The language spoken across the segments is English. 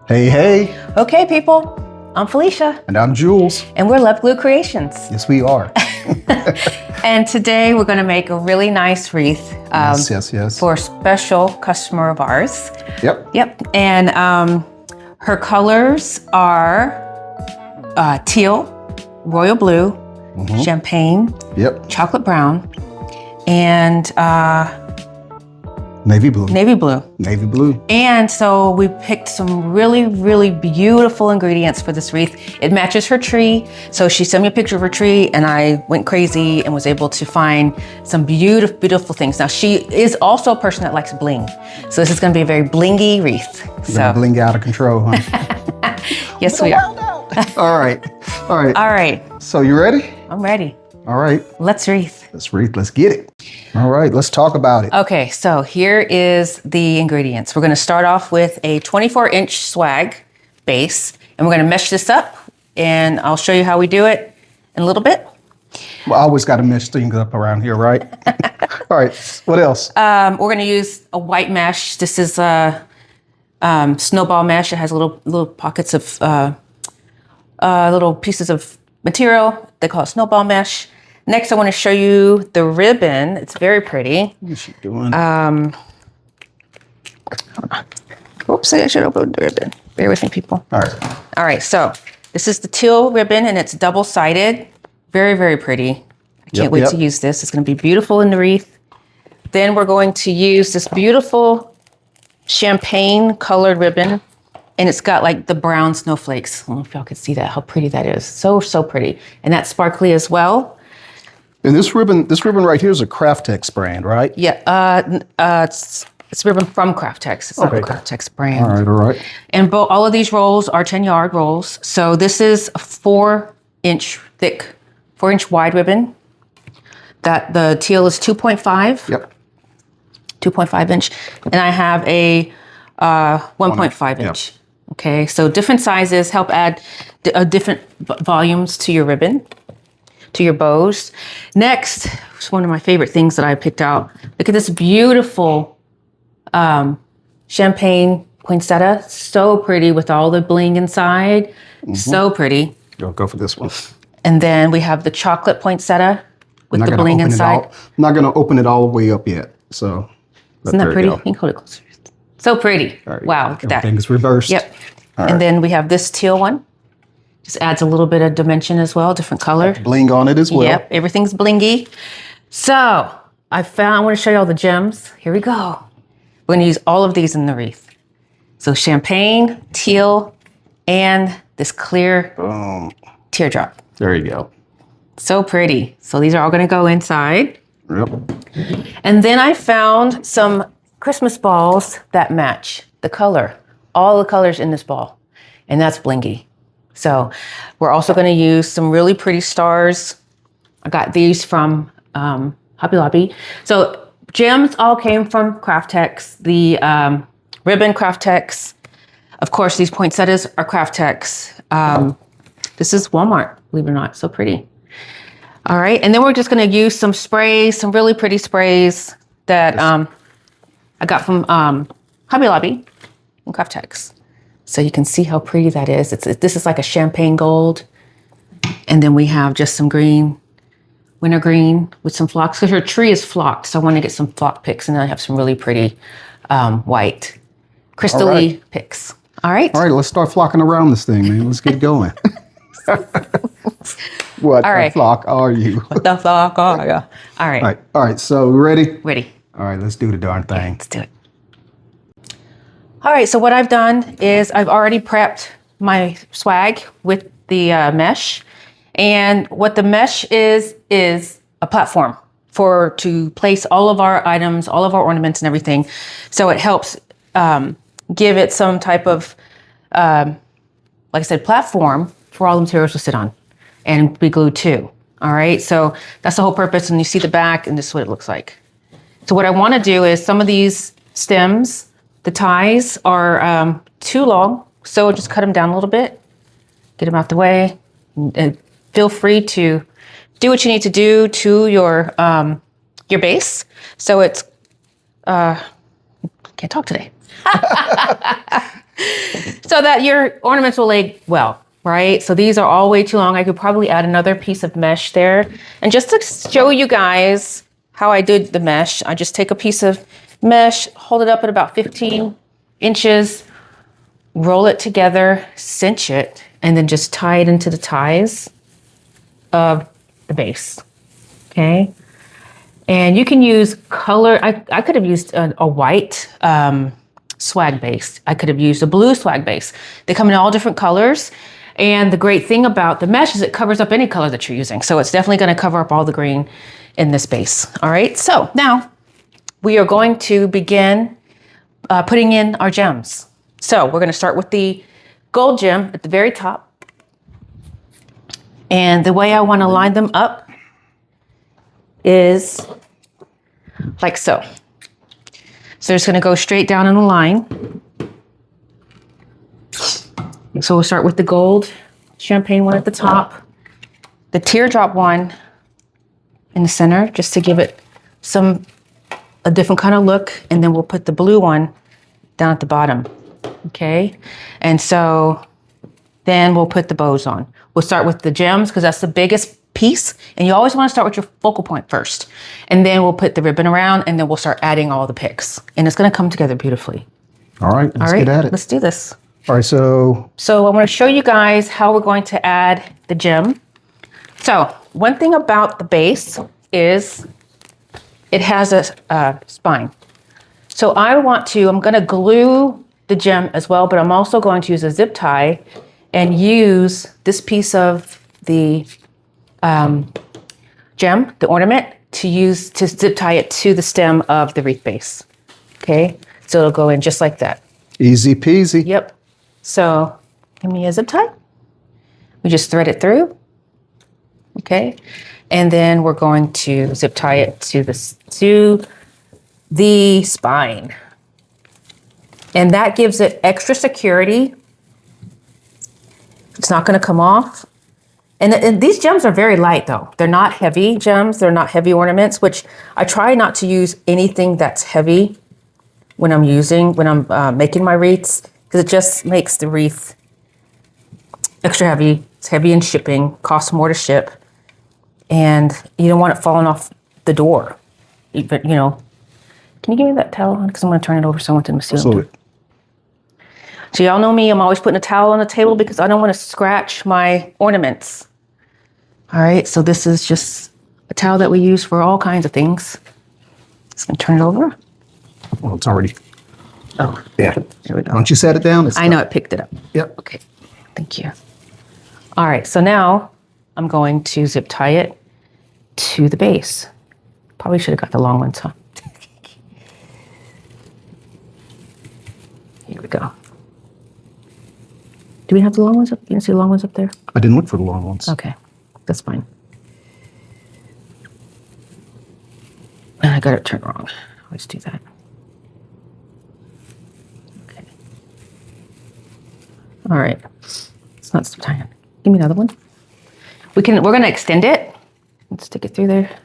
Hey, hey. Okay, people, I'm Felicia. And I'm Jules. And we're Love Glue Creations. Yes, we are. And today we're going to make a really nice wreath Yes. for a special customer of ours. Yep. And her colors are teal, royal blue, champagne, chocolate brown, and Navy blue. navy blue. Navy blue. And so we picked some really, really beautiful ingredients for this wreath. It matches her tree. So she sent me a picture of her tree and I went crazy and was able to find some beautiful, beautiful things. Now she is also a person that likes bling. So this is gonna be a very blingy wreath. So bling out of control, huh? Yes, we are. All right. All right. So you ready? I'm ready. All right. Let's wreath. Let's wreath. Let's get it. All right. Let's talk about it. Okay, so here is the ingredients. We're gonna start off with a 24-inch swag base, and we're gonna mesh this up, and I'll show you how we do it in a little bit. Well, I always got to mesh things up around here, right? All right. What else? We're gonna use a white mesh. This is a snowball mesh. It has little pockets of little pieces of material. They call it snowball mesh. Next, I want to show you the ribbon. It's very pretty. What is she doing? Oops, I should open the ribbon. Bear with me, people. All right. All right, so this is the teal ribbon, and it's double-sided. Very, very pretty. I can't wait to use this. It's going to be beautiful in the wreath. Then we're going to use this beautiful champagne-colored ribbon, and it's got like the brown snowflakes. I don't know if y'all can see that, how pretty that is. So, so pretty. And that's sparkly as well. And this ribbon right here is a Craftex brand, right? Yeah, it's ribbon from Craftex. It's not a Craftex brand. All right. And all of these rolls are 10-yard rolls. So this is a 4-inch thick, 4-inch wide ribbon. That the teal is 2.5. Yep. 2.5 inch. And I have a 1.5 inch. Yep. Okay, so different sizes help add different volumes to your ribbon, to your bows. Next, it's one of my favorite things that I picked out. Look at this beautiful champagne poinsettia. So pretty with all the bling inside. So pretty. Go for this one. And then we have the chocolate poinsettia with the bling inside. I'm not going to open it all the way up yet. So isn't that pretty? You can hold it closer. So pretty. Right. Wow, look at that. Everything's reversed. Yep. And then we have this teal one. Just adds a little bit of dimension as well, different color. Bling on it as well. Yep, everything's blingy. So I want to show you all the gems. Here we go. We're gonna use all of these in the wreath. So champagne, teal, and this clear teardrop. There you go. So pretty. So these are all gonna go inside. Yep. And then I found some Christmas balls that match the color, all the colors in this ball, and that's blingy. So we're also going to use some really pretty stars. I got these from Hobby Lobby. So gems all came from Craftex. The ribbon Craftex. Of course, these poinsettias are Craftex. This is Walmart, believe it or not, so pretty. All right, and then we're just going to use some sprays, some really pretty sprays that I got from Hobby Lobby and Craftex. So you can see how pretty that is. This is like a champagne gold. And then we have just some green, winter green with some flocks. Because her tree is flocked, so I want to get some flock picks. And then I have some really pretty white, crystally picks. All right? All right, let's start flocking around this thing, man. Let's get going. What the flock are you? What the flock are you? All right. All right, so ready? Ready. All right, let's do the darn thing. Let's do it. All right, so what I've done is I've already prepped my swag with the mesh. And what the mesh is a platform to place all of our items, all of our ornaments and everything. So it helps give it some type of, like I said, platform for all the materials to sit on and be glued to. All right, so that's the whole purpose. And you see the back and this is what it looks like. So what I want to do is some of these stems, the ties are too long, so just cut them down a little bit, get them out the way, and feel free to do what you need to do to your base. So it's, can't talk today. so that your ornaments will lay well, right? So these are all way too long. I could probably add another piece of mesh there. And just to show you guys how I did the mesh, I just take a piece of mesh, hold it up at about 15 inches, roll it together, cinch it, and then just tie it into the ties of the base, okay? And you can use color. I could have used a white swag base. I could have used a blue swag base. They come in all different colors. And the great thing about the mesh is it covers up any color that you're using. So it's definitely going to cover up all the green in this base. All right, so now we are going to begin putting in our gems. So we're going to start with the gold gem at the very top. And the way I want to line them up is like so. So it's going to go straight down in a line. So we'll start with the gold champagne one at the top, the teardrop one in the center, just to give it a different kind of look. And then we'll put the blue one down at the bottom. Okay. And so then we'll put the bows on. We'll start with the gems because that's the biggest piece. And you always want to start with your focal point first. And then we'll put the ribbon around and then we'll start adding all the picks. And it's going to come together beautifully. All right, let's get at it. Let's do this. All right, so I want to show you guys how we're going to add the gem. So one thing about the base is it has a spine. So I'm going to glue the gem as well, but I'm also going to use a zip tie and use this piece of the gem, the ornament, to zip tie it to the stem of the wreath base. Okay, so it'll go in just like that. Easy peasy. Yep. So give me a zip tie. We just thread it through. Okay, and then we're going to zip tie it to the spine, and that gives it extra security. It's not going to come off. And these gems are very light though. They're not heavy gems. They're not heavy ornaments, which I try not to use anything that's heavy when I'm making my wreaths, because it just makes the wreath extra heavy. It's heavy in shipping, costs more to ship, and you don't want it falling off the door. Even, can you give me that towel? Because I'm going to turn it over so I want them to see it. So y'all know me, I'm always putting a towel on the table because I don't want to scratch my ornaments. All right, so this is just a towel that we use for all kinds of things. Just gonna turn it over. Well, it's already. Oh, yeah. There we go. Once you set it down, I know it picked it up. Yep. Okay, thank you. All right, so now I'm going to zip tie it to the base. Probably should have got the long ones, huh? Here we go. Do we have the long ones up? You can see the long ones up there? I didn't look for the long ones. Okay, that's fine. And I got it turned wrong. Let's do that. Okay. All right. It's not so tight. Give me another one. We're gonna extend it. Let's stick it through there.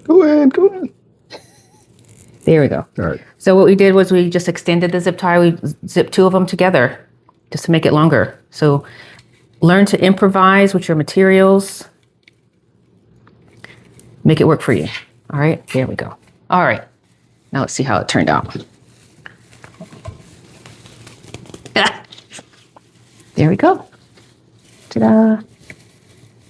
Go ahead. There we go. All right. So what we did was we just extended the zip tie. We zipped two of them together just to make it longer. So learn to improvise with your materials. Make it work for you. All right, there we go. All right, now let's see how it turned out. There we go. Ta-da.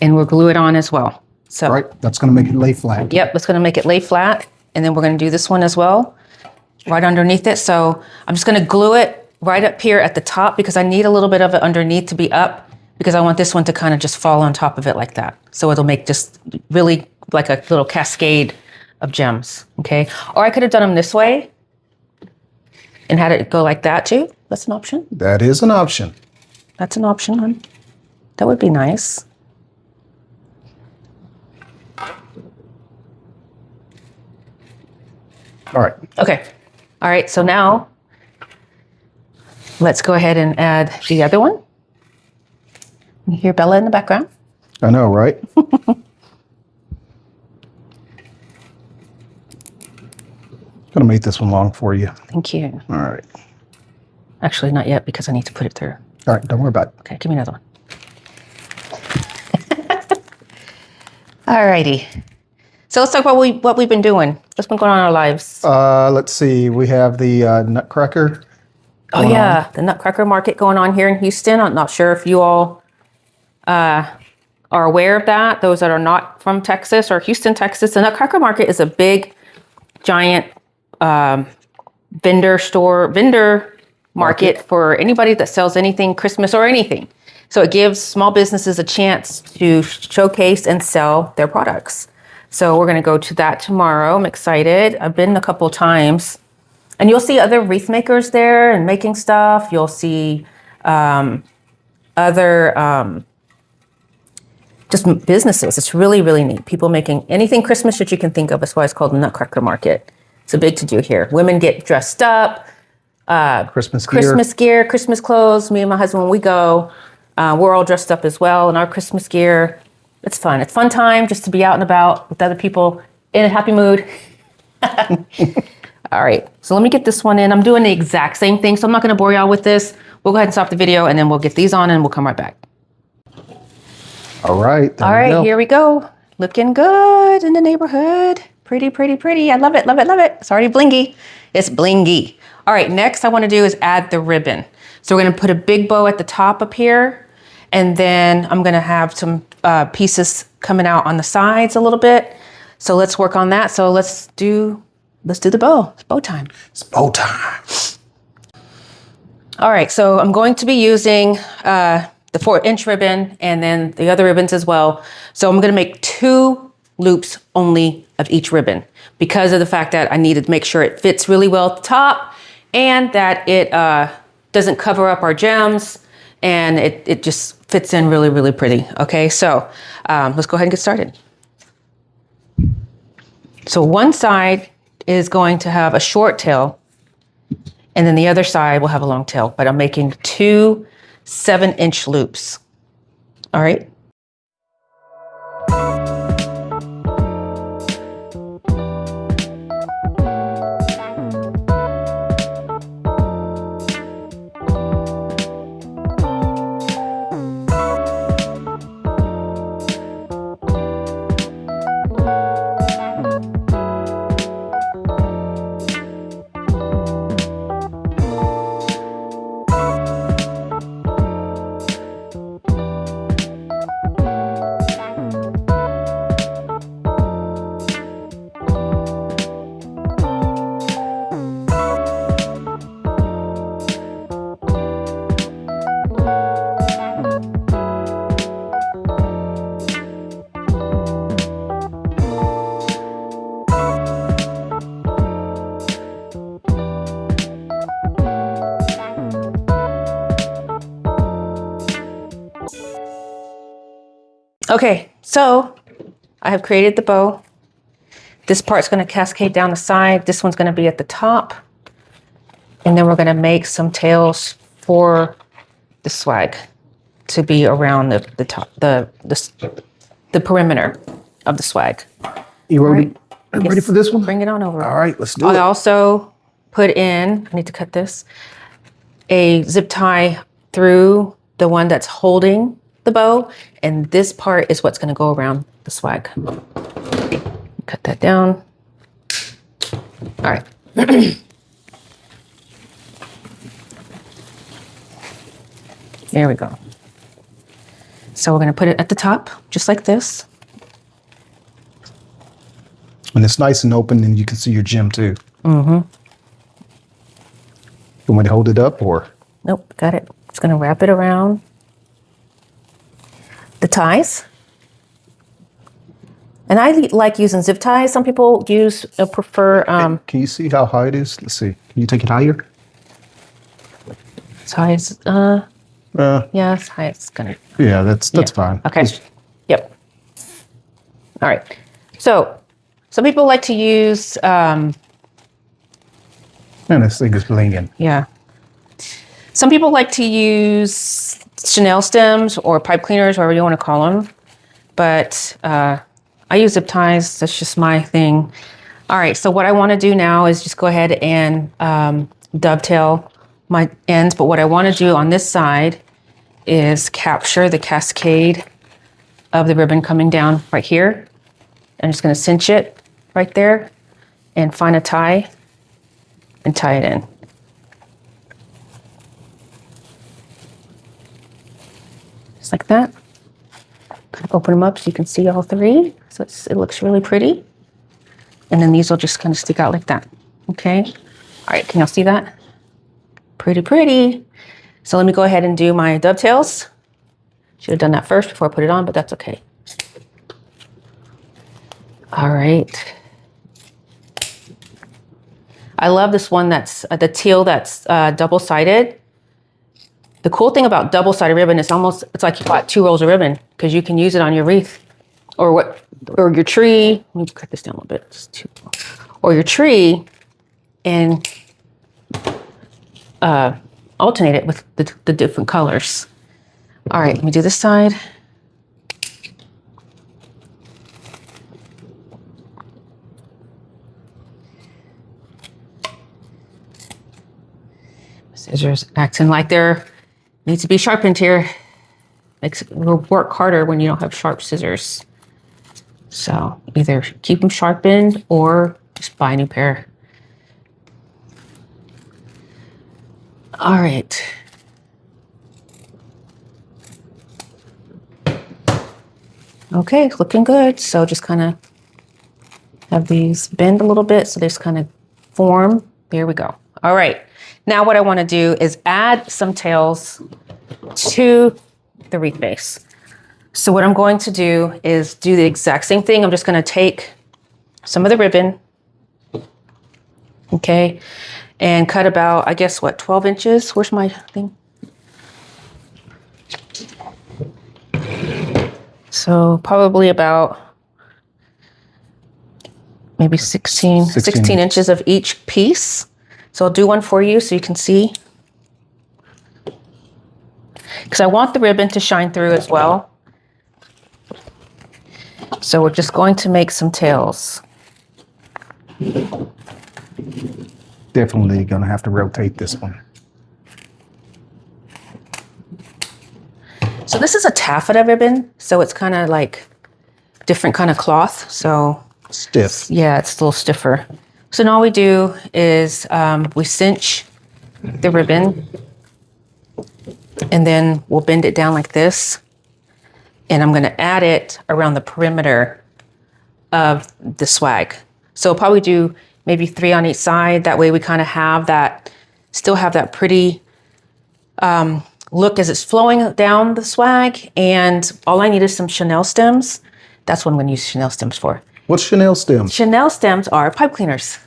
And we'll glue it on as well. So, all right, that's going to make it lay flat. Yep, that's going to make it lay flat. And then we're going to do this one as well, right underneath it. So I'm just going to glue it right up here at the top because I need a little bit of it underneath to be up because I want this one to kind of just fall on top of it like that. So it'll make just really like a little cascade of gems, okay? Or I could have done them this way and had it go like that too. That's an option. That is an option. That's an option, hon. That would be nice. All right. Okay. All right, so now let's go ahead and add the other one. You hear Bella in the background? I know, right? Gonna make this one long for you. Thank you. All right. Actually, not yet because I need to put it through. All right, don't worry about it. Okay, give me another one. Alrighty. So let's talk about what we've been doing. What's been going on in our lives? Let's see. We have the Nutcracker. Oh yeah, the Nutcracker market going on here in Houston. I'm not sure if you all are aware of that. Those that are not from Texas or Houston, Texas, the Nutcracker market is a big, giant vendor market for anybody that sells anything Christmas or anything. So it gives small businesses a chance to showcase and sell their products. So we're going to go to that tomorrow. I'm excited. I've been a couple times. And you'll see other wreath makers there and making stuff. You'll see other just businesses. It's really, really neat. People making anything Christmas that you can think of. That's why it's called the Nutcracker Market. It's a big to do here. Women get dressed up. Christmas gear, Christmas clothes. Me and my husband, when we go, we're all dressed up as well in our Christmas gear. It's fun. It's fun time just to be out and about with other people in a happy mood. All right, so let me get this one in. I'm doing the exact same thing, so I'm not gonna bore y'all with this. We'll go ahead and stop the video and then we'll get these on and we'll come right back. All right, All right, here we go. Looking good in the neighborhood. Pretty, pretty, pretty. I love it, love it, love it. It's already blingy. It's blingy. All right, next I wanna do is add the ribbon. So we're gonna put a big bow at the top up here, and then I'm gonna have some pieces coming out on the sides a little bit. So let's work on that. So let's do the bow. It's bow time. It's bow time. All right, so I'm going to be using the 4-inch ribbon and then the other ribbons as well. So I'm gonna make 2 loops only of each ribbon because of the fact that I needed to make sure it fits really well at the top and that it doesn't cover up our gems and it just fits in really, really pretty. Okay, so let's go ahead and get started. So one side is going to have a short tail and then the other side will have a long tail, but I'm making 2 7-inch loops. All right. Okay, so I have created the bow. This part's going to cascade down the side. This one's going to be at the top. And then we're going to make some tails for the swag to be around the top, the perimeter of the swag. You ready? Right. Ready for this one? Bring it on over. All right, let's do I it. also put in, I need to cut this, a zip tie through the one that's holding the bow, and this part is what's going to go around the swag. Cut that down. All right. There we go. So we're going to put it at the top, just like this. And it's nice and open, and you can see your gem too. Mm-hmm. You want me to hold it up, or? Nope, got it. Just going to wrap it around the ties. And I like using zip ties. Some people prefer. Can you see how high it is? Let's see. Can you take it higher? Ties. Yeah, it's high. It's gonna. Yeah, that's fine. Okay. Yep. All right. So, some people like to use. Man, this thing is blinging. Yeah. Some people like to use Chanel stems or pipe cleaners, whatever you want to call them. But I use zip ties. That's just my thing. All right, so what I want to do now is just go ahead and dovetail my ends. But what I want to do on this side is capture the cascade of the ribbon coming down right here. I'm just going to cinch it right there and find a tie and tie it in. Just like that. Open them up so you can see all three. So it looks really pretty. And then these will just kind of stick out like that. Okay. All right, can y'all see that? Pretty, pretty. So let me go ahead and do my dovetails. Should have done that first before I put it on, but that's okay. All right. I love this one that's the teal that's double-sided. The cool thing about double-sided ribbon is it's like you bought 2 rolls of ribbon because you can use it on your wreath or your tree. Let me cut this down a little bit. It's too long. Or your tree and alternate it with the different colors. All right, let me do this side. Scissors acting like they're needs to be sharpened here. Makes it work harder when you don't have sharp scissors. So either keep them sharpened or just buy a new pair. All right. Okay, looking good. So just kind of have these bend a little bit so they just kind of form. There we go. All right. Now what I want to do is add some tails to the wreath base. So what I'm going to do is do the exact same thing. I'm just going to take some of the ribbon, okay, and cut about, I guess, what, 12 inches? Where's my thing? So probably about maybe 16 inches of each piece. So I'll do one for you so you can see. Because I want the ribbon to shine through as well. So we're just going to make some tails. Definitely gonna have to rotate this one. So this is a taffeta ribbon, so it's kind of like different kind of cloth. So stiff. Yeah, it's a little stiffer. So now all we do is we cinch the ribbon and then we'll bend it down like this. And I'm going to add it around the perimeter of the swag. So I'll probably do maybe 3 on each side. That way we kind of have that, still have that pretty look as it's flowing down the swag. And all I need is some chenille stems. That's what I'm going to use chenille stems for. What's chenille stems? Chenille stems are pipe cleaners.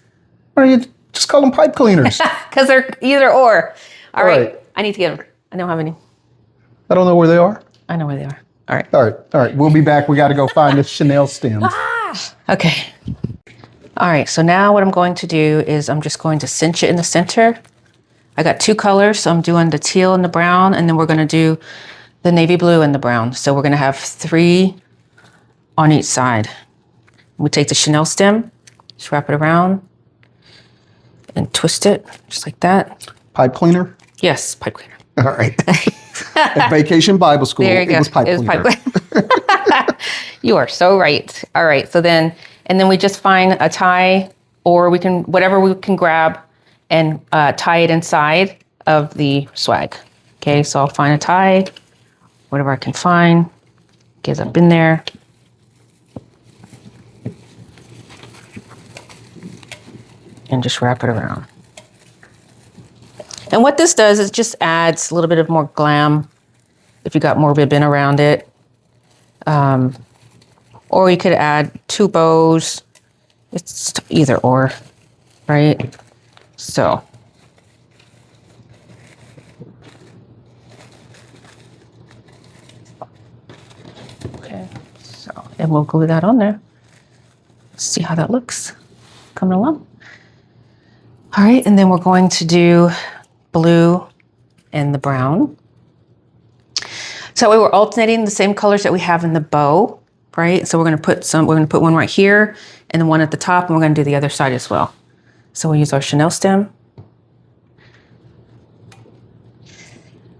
Why don't you just call them pipe cleaners? Because they're either or. All right. I need to get them. I don't have any. I don't know where they are. I know where they are. All right. All right. All right. We'll be back. We got to go find the chenille stems. Okay. All right. So now what I'm going to do is I'm just going to cinch it in the center. I got 2 colors. So I'm doing the teal and the brown, and then we're going to do the navy blue and the brown. So we're going to have 3 on each side. We take the chenille stem, just wrap it around and twist it just like that. Pipe cleaner? Yes, pipe cleaner. All right. At Vacation Bible School, There you go. it was pipe cleaner. You are so right. All right. So then, and then we just find a tie, or we can, whatever we can grab and tie it inside of the swag. Okay. So I'll find a tie, whatever I can find, get up in there. And just wrap it around. And what this does is just adds a little bit of more glam if you got more ribbon around it. Or you could add 2 bows. It's either or, right? So. Okay, so, and we'll glue that on there. See how that looks coming along. All right, and then we're going to do blue and the brown. So that way we're alternating the same colors that we have in the bow. right? So we're gonna put one right here and then one at the top, and we're gonna do the other side as well. So we'll use our chenille stem.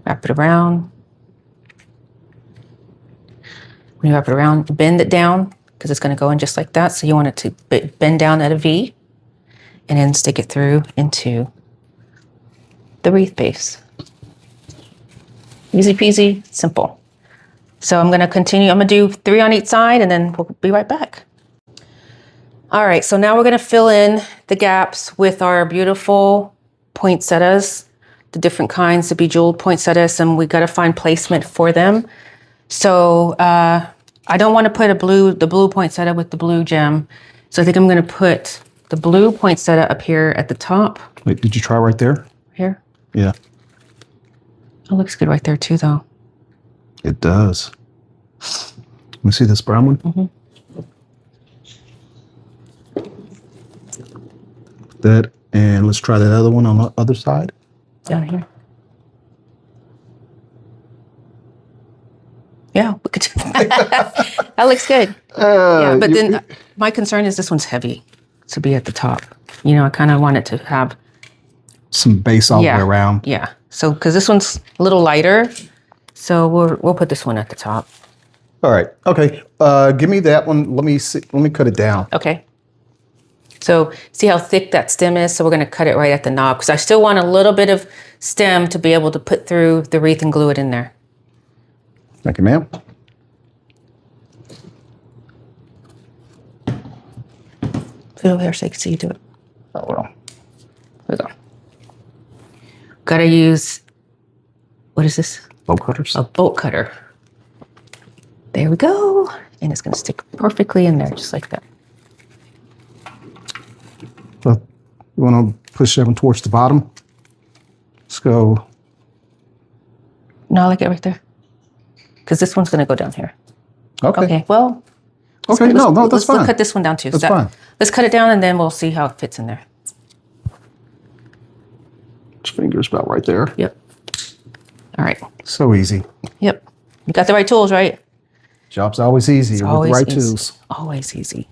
Wrap it around. When you wrap it around, bend it down because it's gonna go in just like that. So you want it to bend down at a V and then stick it through into the wreath base. Easy peasy, simple. So I'm gonna continue, I'm gonna do 3 on each side and then we'll be right back. All right, so now we're gonna fill in the gaps with our beautiful poinsettias, the different kinds, the bejeweled poinsettias, and we gotta find placement for them. So I don't wanna put the blue poinsettia with the blue gem. So I think I'm gonna put the blue poinsettia up here at the top. Wait, did you try right there? Here. Yeah. It looks good right there too, though. It does. Let me see this brown one. Mm-hmm. That, and let's try that other one on the other side. Down here. Yeah, look at that looks good. Yeah, but then my concern is this one's heavy to be at the top. You know, I kind of want it to have some base all the way around. Yeah. So, because this one's a little lighter, so we'll put this one at the top. All right. Okay. Give me that one. Let me see. Let me cut it down. Okay. So see how thick that stem is? So we're going to cut it right at the knob because I still want a little bit of stem to be able to put through the wreath and glue it in there. Thank you, ma'am. Put it over here so you can see you do it. Oh, well. Here we go. Gotta use, what is this? Bolt cutters. A bolt cutter. There we go. And it's gonna stick perfectly in there, just like that. You want to push that one towards the bottom? Let's go. No, I like it right there. Because this one's gonna go down here. Okay. Okay, well. Okay, no, that's fine. Let's cut this one down too. That's fine. Let's cut it down and then we'll see how it fits in there. Fingers about right there. Yep. All right. So easy. Yep. You got the right tools, right? Job's always easy with the right tools. Always easy.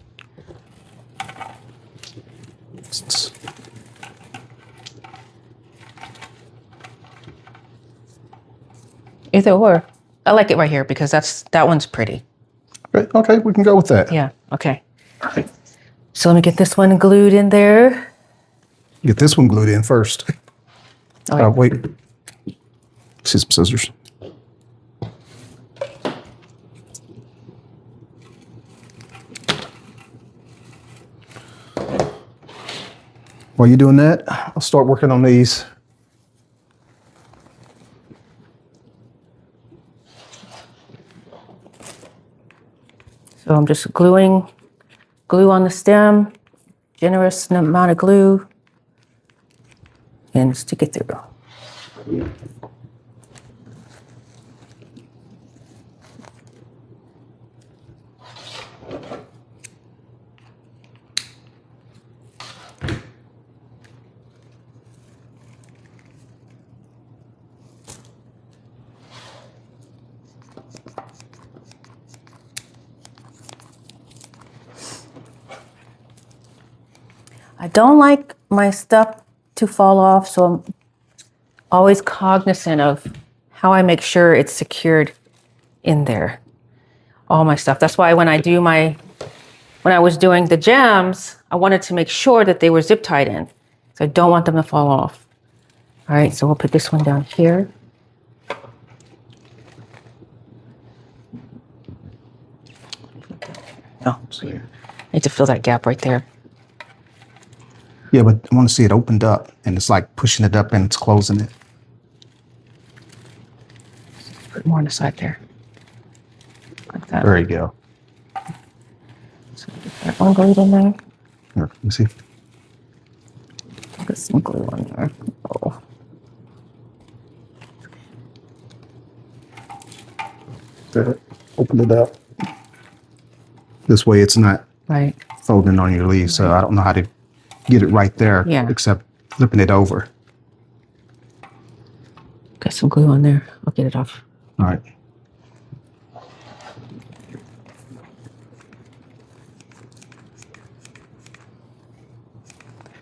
Either or. I like it right here because that one's pretty. Okay, we can go with that. Yeah. Okay. All right. So let me get this one glued in there. Get this one glued in first. Okay. Wait. See some scissors. While you're doing that, I'll start working on these. So I'm just gluing glue on the stem, generous amount of glue, and stick it through. I don't like my stuff to fall off, so I'm always cognizant of how I make sure it's secured in there. All my stuff. That's why when I was doing the gems, I wanted to make sure that they were zip tied in. So I don't want them to fall off. All right, so we'll put this one down here. Oh, I need to fill that gap right there. Yeah, but I want to see it opened up, and it's like pushing it up and it's closing it. Put more on the side there. Like that. There you go. So get that one glued in there. Here, let me see. Put some glue on there. Oh. There, open it up. This way it's not Right. folding on your leaf, so I don't know how to get it right there, except flipping it over. Got some glue on there. I'll get it off. All right.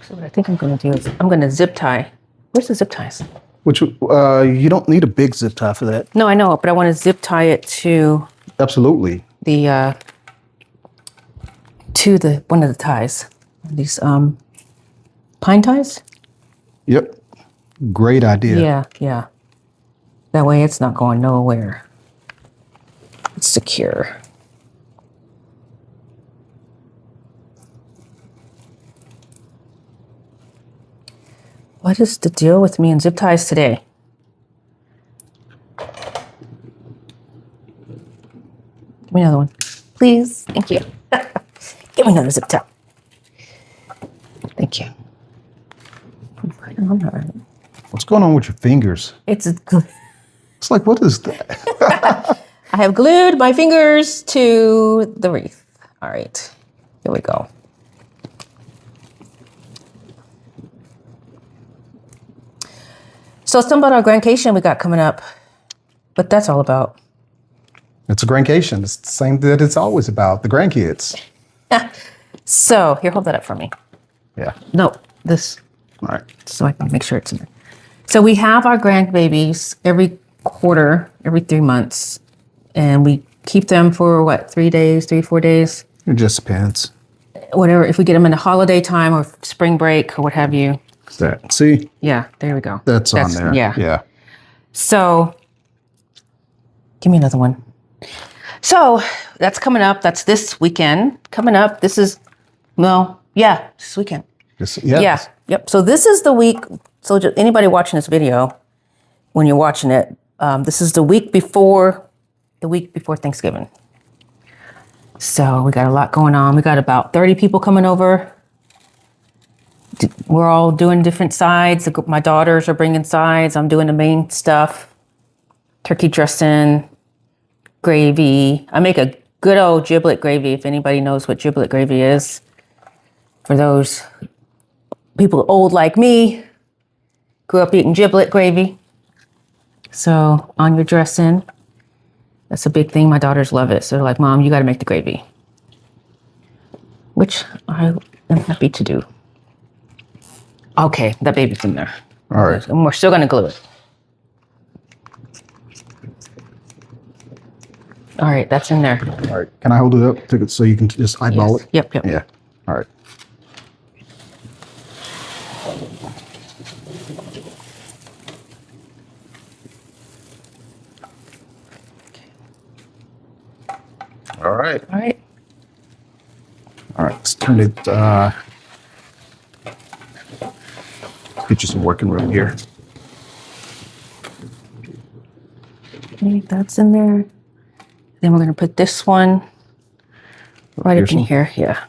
So what I think I'm going to do is I'm going to zip tie. Where's the zip ties? Which you don't need a big zip tie for that. No, I know, but I want to zip tie it to Absolutely. the one of the ties. These pine ties? Yep. Great idea. Yeah, yeah. That way it's not going nowhere. It's secure. What is the deal with me and zip ties today? Give me another one, please. Thank you. Give me another zip tie. Thank you. What's going on with your fingers? It's like, what is that? I have glued my fingers to the wreath. All right, here we go. So something about our grandcation we got coming up. What that's all about. It's a grandcation. It's the same that it's always about, the grandkids. So here, hold that up for me. Yeah. No, this. All right. So I can make sure it's in there. So we have our grandbabies every quarter, every 3 months. And we keep them for what, 3 days, 4 days? It just depends. Whatever, if we get them in a holiday time or spring break or what have you. That. See? Yeah, there we go. That's on there. Yeah. Yeah. So, give me another one. So, that's coming up. That's this weekend. Coming up, this is, well, yeah, this weekend. Yeah. Yep. So this is the week. So just anybody watching this video, when you're watching it, this is the week before Thanksgiving. So we got a lot going on. We got about 30 people coming over. We're all doing different sides. My daughters are bringing sides. I'm doing the main stuff. Turkey dressing, gravy. I make a good old giblet gravy, if anybody knows what giblet gravy is. For those people old like me, grew up eating giblet gravy. So on your dressing, that's a big thing. My daughters love it. So they're like, Mom, you got to make the gravy. Which I am happy to do. Okay, that baby's in there. All right. And we're still going to glue it. All right, that's in there. All right. Can I hold it up so you can just eyeball Yes. it? Yep. Yeah. All right. All right. All right. All right. Let's turn it. Get you some working room here. Okay, that's in there. Then we're going to put this one right up in here. Yeah.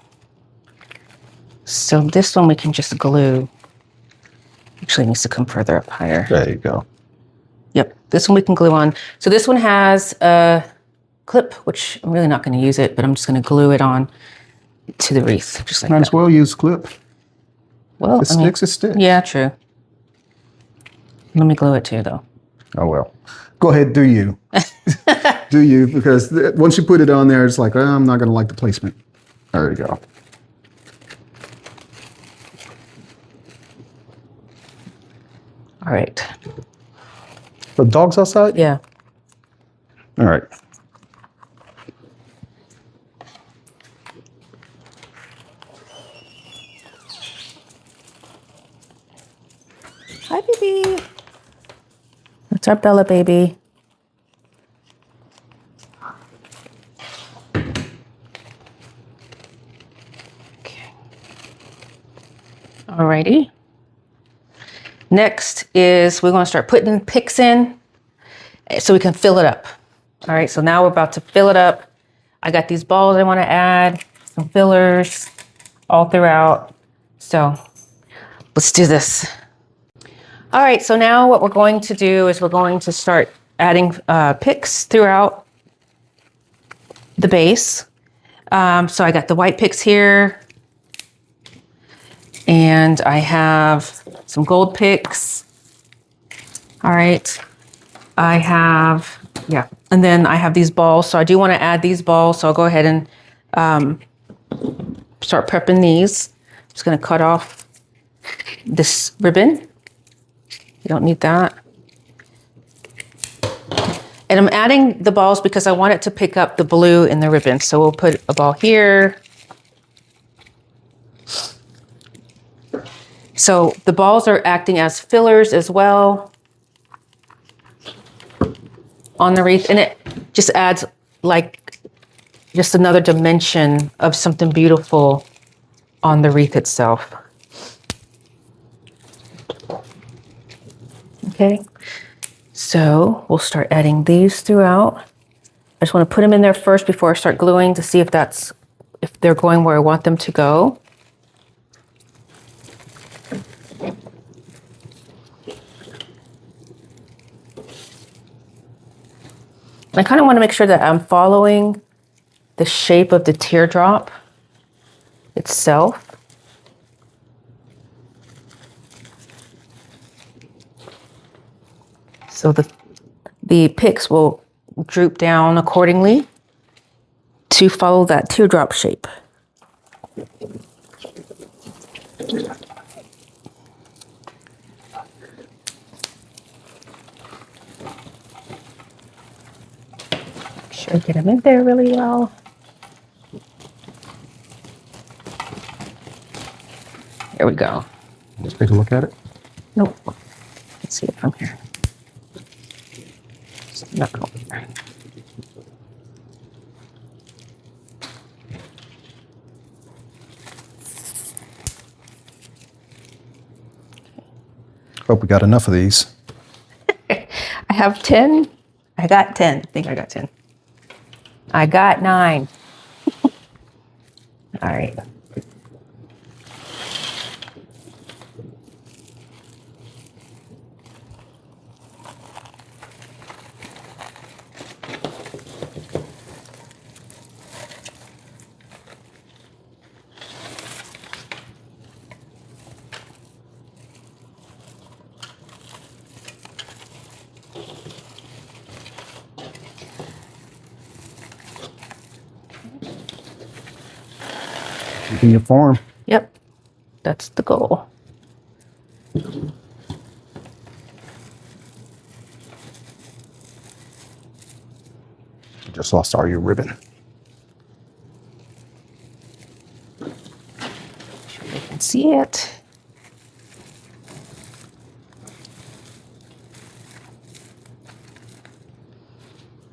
So this one we can just glue. Actually, it needs to come further up higher. There you go. Yep. This one we can glue on. So this one has a clip, which I'm really not going to use it, but I'm just going to glue it on to the wreath, just like Might that. as well use clip. Well, If it sticks, it sticks. Yeah, true. Let me glue it too, though. Oh, well. Go ahead, do you. Do you, because once you put it on there, it's like, oh, I'm not going to like the placement. There you go. All right. The dog's outside? Yeah. All right. Hi, baby. That's our Bella baby. Okay. Alrighty. Next is we're going to start putting picks in so we can fill it up. All right, so now we're about to fill it up. I got these balls I want to add, some fillers all throughout. So let's do this. All right, so now what we're going to do is we're going to start adding picks throughout the base. So I got the white picks here, and I have some gold picks. All right, I have, yeah, and then I have these balls. So I do want to add these balls, so I'll go ahead and start prepping these. Just gonna cut off this ribbon. You don't need that. And I'm adding the balls because I want it to pick up the blue in the ribbon. So we'll put a ball here. So the balls are acting as fillers as well on the wreath. And it just adds like just another dimension of something beautiful on the wreath itself. Okay, so we'll start adding these throughout. I just want to put them in there first before I start gluing to see if they're going where I want them to go. I kind of want to make sure that I'm following the shape of the teardrop itself. So the picks will droop down accordingly to follow that teardrop shape. Make sure I get them in there really well. There we go. Let's take a look at it. Nope. Let's see it from here. It's not over there. Hope we got enough of these. I have 10. I got 10. I think I got 10. I got 9. All right. In your form. Yep. That's the goal. Just lost all your ribbon. Sure you can see it.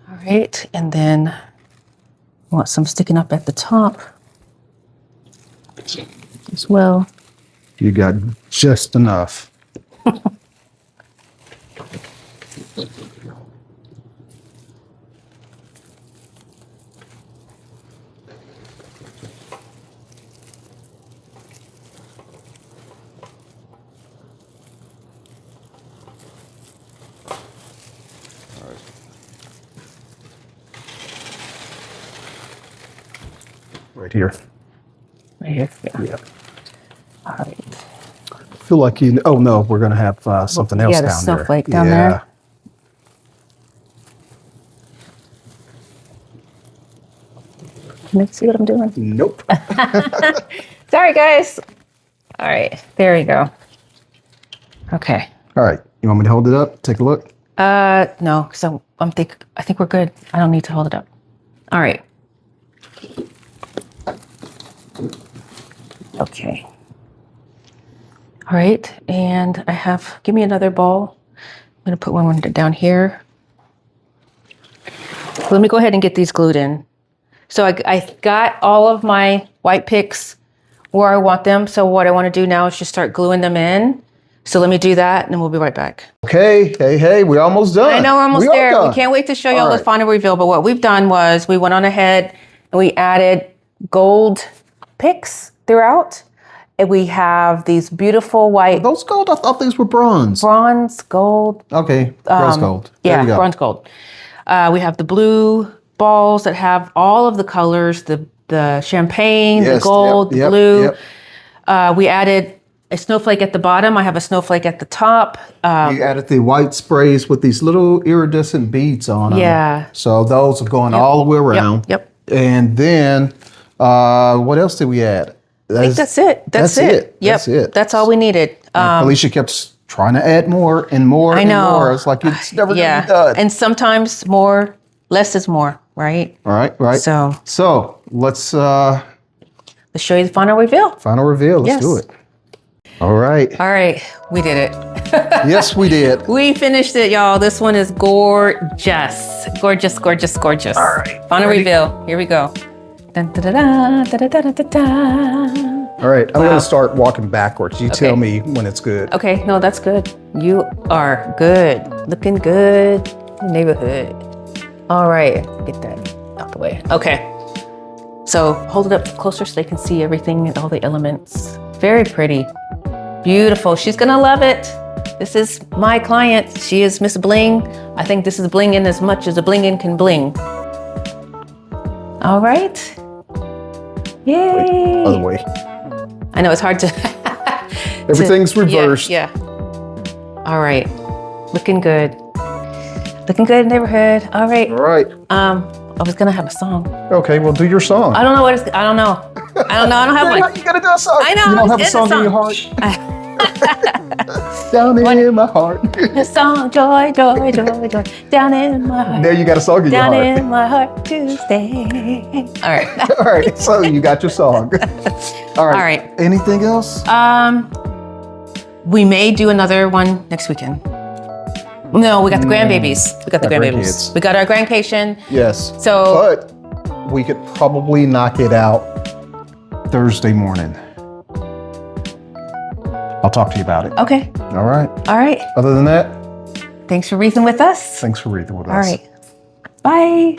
All right, and then I want some sticking up at the top as well. You got just enough. Right here. Right here. Yeah. Yeah. All right. I feel like you. Oh no, we're gonna have something else Yeah, the down snowflake there. down there. Can you see what I'm doing? Nope. Sorry, guys. All right, there we go. Okay. All right. You want me to hold it up? Take a look. No, because I think we're good. I don't need to hold it up. All right. Okay. All right, and give me another ball. I'm gonna put one down here. Let me go ahead and get these glued in. So I got all of my white picks where I want them. So what I want to do now is just start gluing them in. So let me do that and then we'll be right back. Okay. Hey, we're almost done. I know we're almost there. Done. We can't wait to show you all All the right. final reveal. But what we've done was we went on ahead and we added gold picks throughout. And we have these beautiful white, Those gold, I thought these were bronze. bronze, gold. Okay, rose gold. There Yeah, you go. bronze gold. We have the blue balls that have all of the colors, the champagne, the Yes, gold, yep, the blue. yep. We added a snowflake at the bottom. I have a snowflake at the top. You added the white sprays with these little iridescent beads on them. Yeah. So those are going all the way around. Yep. And then, what else did we add? I think that's it. That's it. Yep. That's it. That's all we needed. Alicia kept trying to add more and more I know. and more. It's like it's never going to be done. And sometimes less is more, right? All right, right. So let's show you the final reveal. final reveal. Let's do it. All right. All right, we did it. Yes, we did. We finished it, y'all. This one is gorgeous. Gorgeous, gorgeous, gorgeous. All right. Final reveal. Here we go. Dun, da, da, da, da, da, da, da, da. All right. I'm going to start walking backwards. You tell me when it's good. Okay, no, that's good. You are good. Looking good in the neighborhood. All right, get that out the way. Okay. So hold it up closer so they can see everything and all the elements. Very pretty. Beautiful. She's gonna love it. This is my client. She is Miss Bling. I think this is bling in as much as a bling in can bling. All right. Yay. Other way. I know it's hard to. Everything's reversed. Yeah. All right. Looking good. Looking good in the neighborhood. All right. All right. I was gonna have a song. Okay, well, do your song. I don't know what it's. I don't know. I don't have one. You gotta do a song. I know. You don't have a it's song in your heart. Down in my heart. A song, joy, joy, joy, joy, down in my heart. There you got a song in your Down heart. in my heart to stay. All right. All right, so you got your song. All right. All right. Anything else? We may do another one next weekend. No, we got the grandbabies. We got the Got grandbabies. grandkids. We got our grandcation. Yes. So, But we could probably knock it out Thursday morning. I'll talk to you about it. okay. All right. All right. Other than that, Thanks for wreathing with us. thanks for reading with us. All right. Bye.